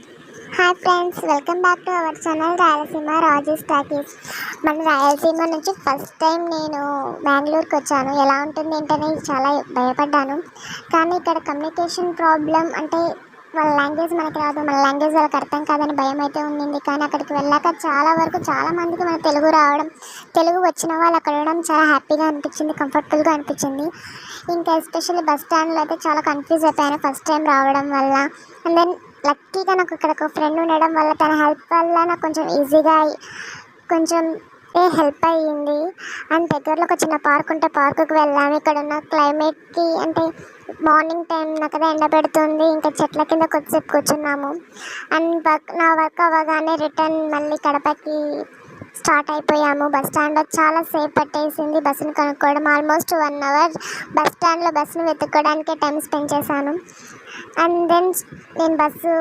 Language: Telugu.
Hi friends, welcome back to our channel Rayalaseema Rajesh talkies. మన రాయలసీమ నుంచి ఫస్ట్ టైం నేను బెంగళూరుకి వచ్చాను. ఎలా ఉంటుంది ఏంటని చాలా భయపడ్డాను. కానీ ఇక్కడ కమ్యూనికేషన్ ప్రాబ్లం, అంటే వాళ్ళ లాంగ్వేజ్ మనకి రాదు, మన లాంగ్వేజ్ వాళ్ళకి అర్థం కాదని భయం అయితే ఉండింది. కానీ అక్కడికి వెళ్ళాక చాలా మందికి మన తెలుగు రావడం, తెలుగు వచ్చిన వాళ్ళు అక్కడ ఉండడం చాలా హ్యాపీగా అనిపించింది, కంఫర్టబుల్గా అనిపించింది. ఇంకా ఎస్పెషల్లీ బస్ స్టాండ్లో అయితే చాలా కన్ఫ్యూజ్ అయిపోయాను ఫస్ట్ టైం రావడం వల్ల. అండ్ దెన్ లక్కీగా నాకు ఇక్కడ ఒక ఫ్రెండ్ ఉండడం వల్ల, తన హెల్ప్ వల్ల నాకు కొంచెం ఈజీగా కొంచెం హెల్ప్ అయ్యింది. అండ్ దగ్గరలో ఒక చిన్న పార్క్ ఉంటే పార్కుకి వెళ్ళాము. ఇక్కడ ఉన్న క్లైమేట్కి, అంటే మార్నింగ్ టైం కదా ఎండ పెడుతుంది, ఇంకా చెట్ల కింద కొద్దిసేపు కూర్చున్నాము. అండ్ నా వర్క్ అవ్వగానే రిటర్న్ మళ్ళీ కడపకి స్టార్ట్ అయిపోయాము. బస్ స్టాండ్లో చాలా సేపు పట్టేసింది బస్సును కనుక్కోవడం. ఆల్మోస్ట్ 1 అవర్ బస్ స్టాండ్లో బస్సును వెతుక్కోవడానికే టైం స్పెండ్ చేశాను. అండ్ దెన్ నేను బస్సు